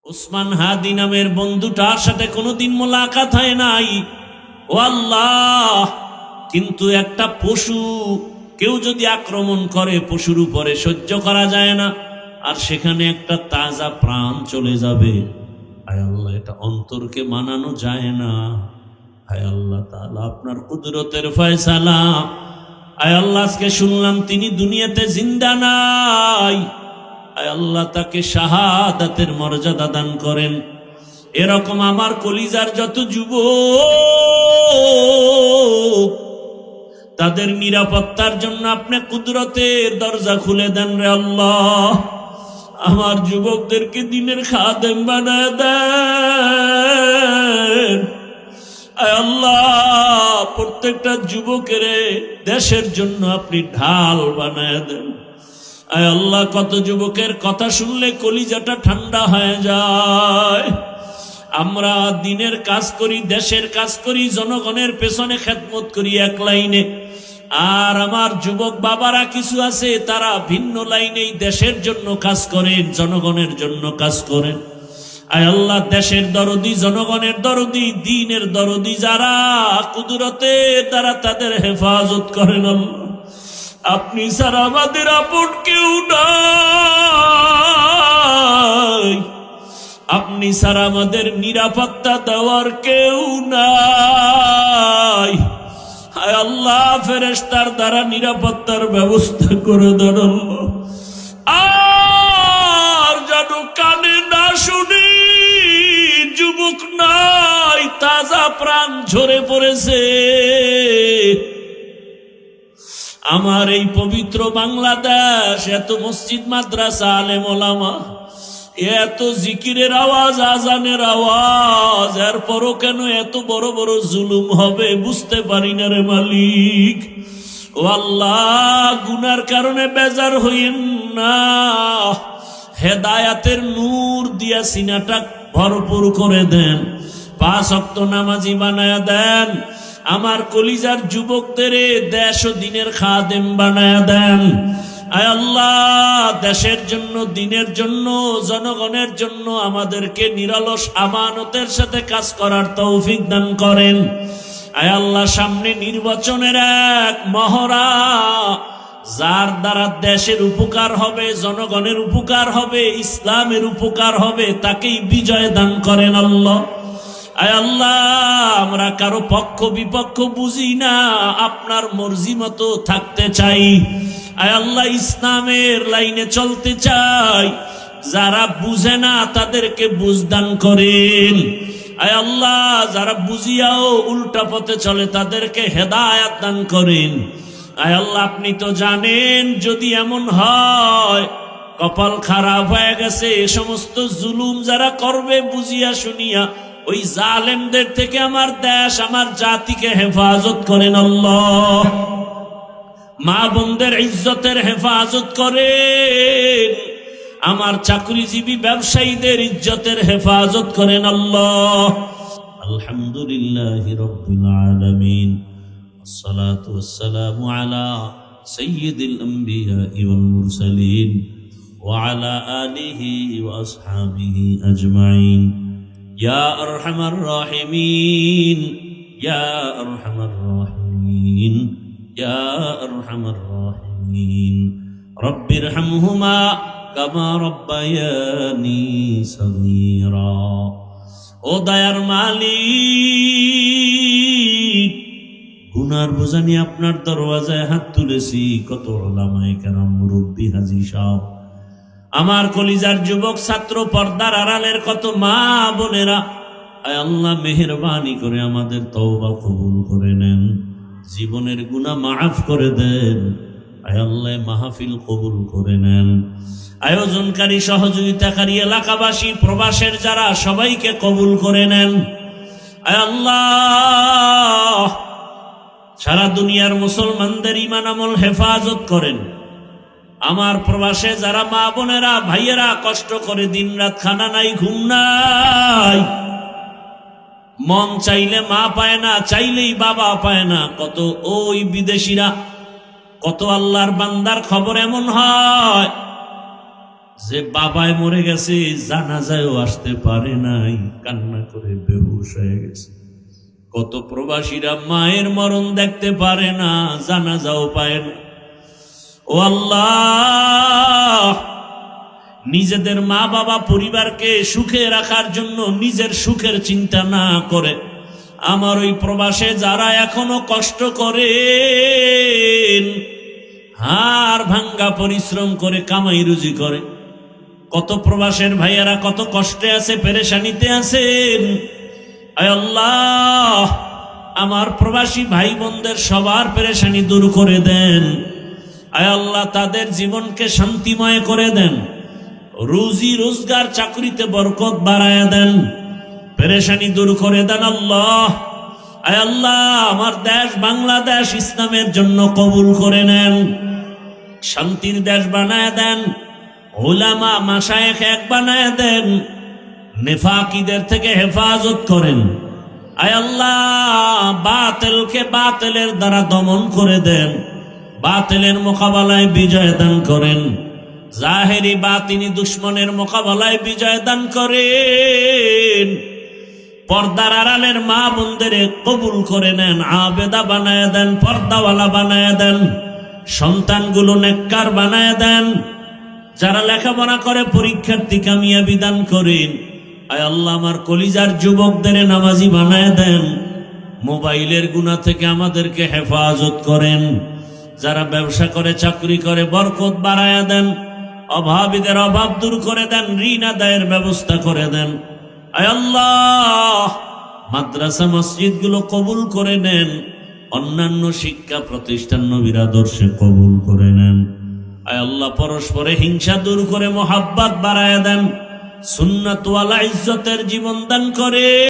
উসমান হাদি নামের বন্ধুটার সাথে কোনোদিন মোলাকাত হয় নাই। ও আল্লাহ, কিন্তু একটা পশু কেউ যদি আক্রমণ করে পশুর উপরে সহ্য করা যায় না, আর সেখানে একটা তাজা প্রাণ চলে যাবে। হায় আল্লাহ, এটা অন্তরকে মানানো যায় না। হায় আল্লাহ তাআলা, আপনার কুদরতের ফয়সালা। হায় আল্লাহ, আজকে শুনলাম তিনি দুনিয়াতে জিন্দা নাই। আয় আল্লাহ, তাকে শাহাদাতের মর্যাদা দান করেন। এরকম আমার কলিজার যত যুবক, তাদের নিরাপত্তার জন্য আপনি কুদরতের দরজা খুলে দেন রে আল্লাহ। আমার যুবকদেরকে দিনের খাদেম বানায় দেন। আয় আল্লাহ, প্রত্যেকটা যুবকের দেশের জন্য আপনি ঢাল বানায় দেন। আয় আল্লাহ, কত যুবকের কথা শুনলে কলিজাটা ঠান্ডা হয়ে যায়। আমরা দিনের কাজ করি, দেশের কাজ করি, জনগণের পেছনে খেদমত করি এক লাইনে, আর আমার যুবক বাবারা কিছু আছে তারা ভিন্ন লাইনেই দেশের জন্য কাজ করেন, জনগণের জন্য কাজ করেন। আয় আল্লাহ, দেশের দরদি, জনগণের দরদি, দ্বীনের দরদি যারা, কুদরতে তারা তাদের হেফাজত করেন আল্লাহ। আপনি ছাড়া আমাদের আপন কেউ নাই, আপনি ছাড়া আমাদের নিরাপত্তা দেওয়ার কেউ নাই। হায় আল্লাহ, ফেরেশতার দ্বারা নিরাপত্তার ব্যবস্থা করে দেন আল্লাহ। আর যেন কানে না শুনি, যুবক নাই, তাজা প্রাণ ঝরে পড়েছে। আমার এই পবিত্র বাংলাদেশ, এত মসজিদ মাদ্রাসা, আলেম ওলামা, এত জিকিরের আওয়াজ, আজানের আওয়াজ, এরপরও কেন এত বড় বড় জুলুম হবে বুঝতে পারি না রে মালিক। ও আল্লাহ, গুনার কারণে বেজার হইেন না, হেদায়াতের নূর দিয়া সিনাটা ভরপুর করে দেন, 5 ওয়াক্ত নামাজি বানায়া দেন। আমার কলিজার যুবকদের দেশ ও দিনের খাদেম বানায়া দেন। আয় আল্লাহ, দেশের জন্য, দিনের জন্য, জনগণের জন্য আমাদেরকে নিরলস আমানতের সাথে কাজ করার তৌফিক দান করেন। আয় আল্লাহ, সামনে নির্বাচনের এক মহড়া, যার দ্বারা দেশের উপকার হবে, জনগণের উপকার হবে, ইসলামের উপকার হবে, তাকেই বিজয় দান করেন আল্লাহ। আয় আল্লাহ, আমরা কারো পক্ষ বিপক্ষ বুঝি না, আপনার মর্জি মতো থাকতে চাই। আয় আল্লাহ, ইসলামের লাইনে চলতে চাই। যারা বুঝে না তাদেরকে বুঝদান করেন। আয় আল্লাহ, যারা বুঝিয়াও উল্টা পথে চলে তাদেরকে হেদায়াত দান করেন। আয় আল্লাহ, আপনি তো জানেন, যদি এমন হয় কপাল খারাপ হয়ে গেছে, এ সমস্ত জুলুম যারা করবে বুঝিয়া শুনিয়া, ওই জালেমদের থেকে আমার দেশ, আমার জাতিকে হেফাজত করেন আল্লাহ। মা বোনদের ইজ্জতের হেফাজত করেন, আমার চাকরিজীবী ব্যবসায়ীদের ইজ্জতের হেফাজত করেন আল্লাহ। আলহামদুলিল্লাহি রাব্বিল আলামিন, আসসালাতু ওয়াসসালামু আলা সাইয়্যিদিল আমবিয়া ওয়াল মুরসালিন ওয়া আলা আলিহি ওয়া আসহাবিহি আজমাইন। ইয়া আরহামার রাহিমিন, ইয়া আরহামার রাহিমিন, ইয়া আরহামার রাহিমিন। রব্বিরহামহুমা কামা রাব্বায়ানি সগীরা। ও দয়ার মালিক, গুনার বোঝা নিয়ে আপনার দরওয়াজায় হাত তুলেছি। কত উলামায়ে কেরাম, মুরব্বী, হাজী সাহেব, আমার কলিজার যুবক ছাত্র, পর্দার আড়ালের কত মা বোনেরা, আয় আল্লাহ, মেহেরবানি করে আমাদের তওবা কবুল করে নেন, জীবনের গুনাহ মাফ করে দেন। আয় আল্লাহ, মাহফিল কবুল করে নেন। আয়োজনকারী, সহযোগিতাকারী, এলাকাবাসী, প্রবাসের যারা, সবাইকে কবুল করে নেন। আয় আল্লাহ, সারা দুনিয়ার মুসলমানদের ঈমান আমল হেফাজত করেন। আমার প্রবাসে যারা মা বোনেরা, ভাইয়েরা কষ্ট করে দিন রাত, খানা নাই, ঘুম নাই, মন চাইলে মা পায় না, চাইলেই বাবা পায় না, কত ওই বিদেশিরা, কত আল্লাহর বান্দার খবর এমন হয় যে বাবায় মরে গেছে জানাজায়ও আসতে পারে নাই, কান্না করে বেহুশ হয়ে গেছে। কত প্রবাসীরা মায়ের মরণ দেখতে পারে না, জানাজাও পায় না। ও আল্লাহ, নিজেদের মা বাবা পরিবারকে সুখে রাখার জন্য নিজের সুখের চিন্তা না করে আমার ওই প্রবাসে যারা এখনো কষ্ট করেন, হাড় ভাঙ্গা পরিশ্রম করে কামাই রুজি করে, কত প্রবাসের ভাইয়েরা কত কষ্টে আছে, পেরেশানিতে আছেন। আয় আল্লাহ, আমার প্রবাসী ভাই বোনদের সবার পেরেশানি দূর করে দেন। আয় আল্লাহ, তাদের জীবনকে শান্তিময় করে দেন, রুজি রোজগার চাকরিতে বরকত বাড়ায় দেন, পেরেশানি দূর করে দেন আল্লাহ। আয় আল্লাহ, আমার দেশ বাংলাদেশ ইসলামের জন্য কবুল করে নেন, শান্তির দেশ বানায় দেন, উলামা মাশায়েখ এক বানায় দেন, নেফাকিদের থেকে হেফাজত করেন। আয় আল্লাহ, বাতিলকে বাতিলের দ্বারা দমন করে দেন, বাতিলের মোকাবেলায় বিজয় দান করেন, জাহেরি বাতিনি দুশ্মনের মোকাবেলায় বিজয় দান করেন। পর্দার আড়ালের মা বোনদের কবুল করে নেন, আবেদা বানায় দেন, পর্দাওয়ালা বানায় দেন, সন্তানগুলো নেককার বানায় দেন, যারা লেখাপড়া করে পরীক্ষার্থী কামিয়াবি দান করেন। আয় আল্লাহ, আমার কলিজার যুবকদের নামাজি বানায় দেন, মোবাইলের গুনাহ থেকে আমাদেরকে হেফাজত করেন, যারা ব্যবসা করে চাকরি করে বরকত বাড়ায় দেন, অভাবীদের অভাব দূর করে দেন, ঋণ আদায়ের ব্যবস্থা করে দেন। আয় আল্লাহ, মাদ্রাসা মসজিদ গুলো কবুল করে নেন, অন্যান্য শিক্ষা প্রতিষ্ঠান নবীর আদর্শে কবুল করে নেন। আয় আল্লাহ, পরস্পরে হিংসা দূর করে মোহাব্বত বাড়ায় দেন, সুন্নাত ওয়ালা ইজ্জতের জীবন দান করে